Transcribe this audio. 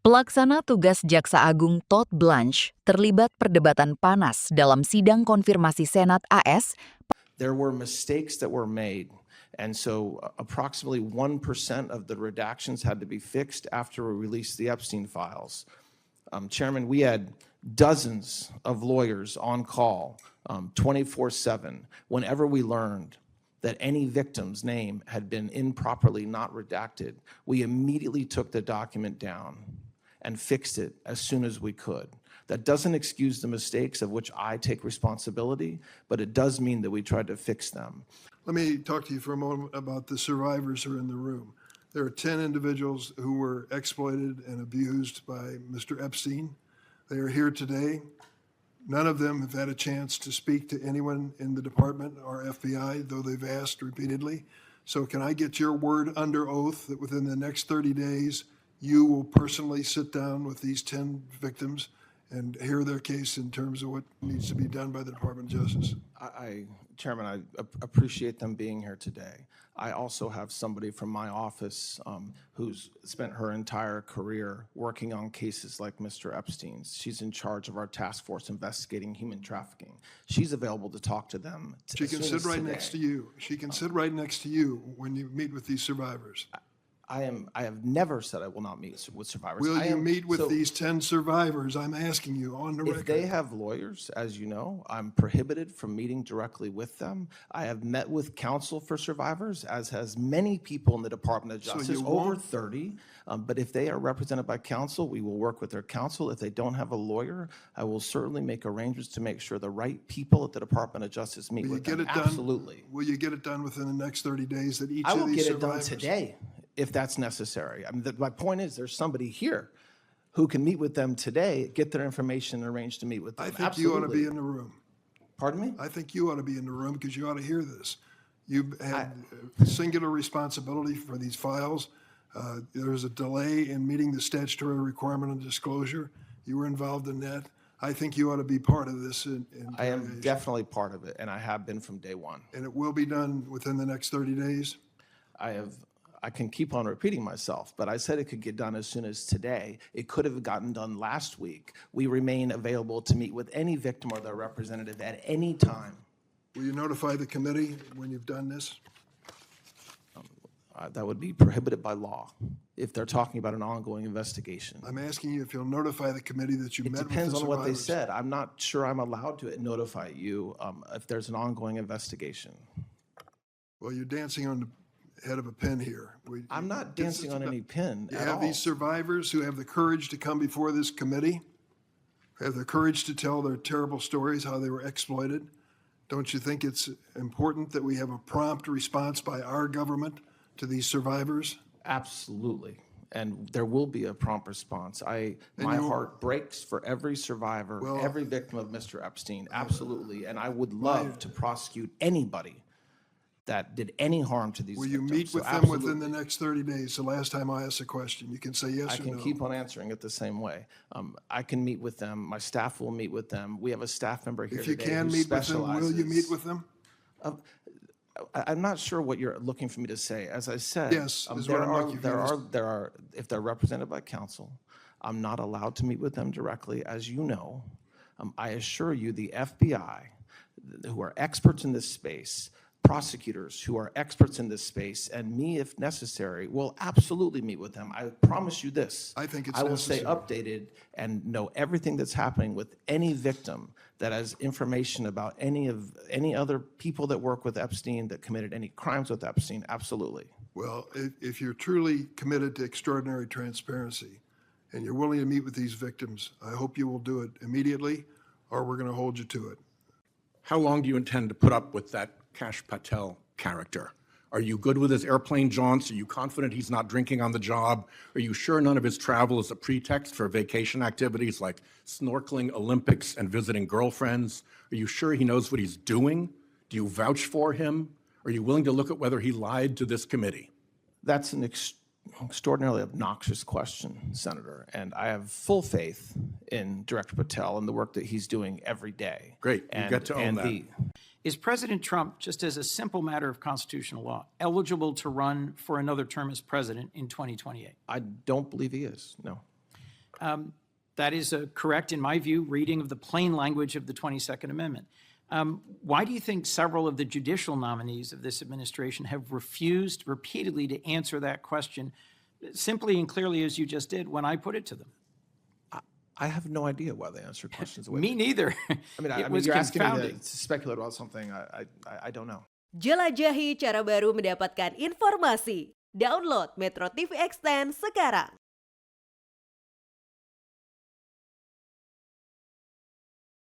Pelaksana tugas Jaksa Agung Todd Blanche terlibat perdebatan panas dalam sidang konfirmasi Senat AS. There were mistakes that were made, and so approximately 1% of the redactions had to be fixed after we released the Epstein files. Chairman, we had dozens of lawyers on call 24/7 whenever we learned that any victim's name had been improperly not redacted. We immediately took the document down and fixed it as soon as we could. That doesn't excuse the mistakes of which I take responsibility, but it does mean that we tried to fix them. Let me talk to you for a moment about the survivors who are in the room. There are 10 individuals who were exploited and abused by Mr. Epstein. They are here today. None of them have had a chance to speak to anyone in the department or FBI, though they've asked repeatedly. So can I get your word under oath that within the next 30 days, you will personally sit down with these 10 victims and hear their case in terms of what needs to be done by the Department of Justice? Chairman, I appreciate them being here today. I also have somebody from my office who's spent her entire career working on cases like Mr. Epstein's. She's in charge of our task force investigating human trafficking. She's available to talk to them. She can sit right next to you. She can sit right next to you when you meet with these survivors. I have never said I will not meet with survivors. Will you meet with these 10 survivors? I'm asking you on the record. If they have lawyers, as you know, I'm prohibited from meeting directly with them. I have met with counsel for survivors, as has many people in the Department of Justice, over 30. But if they are represented by counsel, we will work with their counsel. If they don't have a lawyer, I will certainly make arrangements to make sure the right people at the Department of Justice meet with them. Absolutely. Will you get it done within the next 30 days that each I of will these get it survivors? done today, if that's necessary. I mean, my point is there's somebody here who can meet with them today, get their information, and arrange to meet with them. I think you ought to be in the room. Pardon me? I think you ought to be in the room because you ought to hear this. You had singular responsibility for these files. There was a delay in meeting the statutory requirement of disclosure. You were involved in that. I think you ought to be part of this. I am definitely part of it, and I have been from day one. And it will be done within the next 30 days? I can keep on repeating myself, but I said it could get done as soon as today. It could have gotten done last week. We remain available to meet with any victim or their representative at any time. Will you notify the committee when you've done this? That would be prohibited by law if they're talking about an ongoing investigation. I'm asking you if you'll notify the committee that you met with the survivors. It depends on what they said. I'm not sure I'm allowed to notify you if there's an ongoing investigation. Well, you're dancing on the head of a pin here. I'm not dancing on any pin You at have all. these survivors who have the courage to come before this committee, have the courage to tell their terrible stories, how they were exploited. Don't you think it's important that we have a prompt response by our government to these survivors? Absolutely. And there will be a prompt response. My heart breaks for every survivor, every victim of Mr. Epstein. Absolutely. And I would love to prosecute anybody that did any harm to these victims. Will you meet with them within the next 30 days? The last time I asked a question, you can say yes or no. I can keep on answering it the same way. I can meet with them. My staff will meet with them. We have a staff member here today who specializes. If you can meet with them, will you meet with them? I'm not sure what you're looking for me to say. As I said, yes, if they're represented by counsel, I'm not allowed to meet with them directly, as you know. I assure you, the FBI, who are experts in this space, prosecutors who are experts in this space, and me, if necessary, will absolutely meet with them. I promise you this. I think I will stay updated and know everything that's happening with any victim that has information about any other people that work with Epstein, that committed any crimes with Epstein. Absolutely. Well, if you're truly committed to extraordinary transparency and you're willing to meet with these victims, I hope you will do it immediately, or we're going to hold you to it. How long do you intend to put up with that Cash Patel character? Are you good with his airplane jaunts? Are you confident he's not drinking on the job? Are you sure none of his travel is a pretext for vacation activities like snorkeling, Olympics, and visiting girlfriends? Are you sure he knows what he's doing? Do you vouch for him? Are you willing to look at whether he lied to this committee? That's an extraordinarily obnoxious question, Senator, and I have full faith in Director Patel and the work that he's doing every day. Great, you get to own that. Is President Trump, just as a simple matter of constitutional law, eligible to run for another term as president in 2028? I don't believe he is, no. That is a correct, in my view, reading of the plain language of the 22nd Amendment. Why do you think several of the judicial nominees of this administration have refused repeatedly to answer that question simply and clearly as you just did when I put it to them? I have no idea why they answer questions the way Me neither. I mean, you're asking me to speculate about something I don't know. Jelajahi cara baru mendapatkan informasi. Download Metro TV Extend sekarang.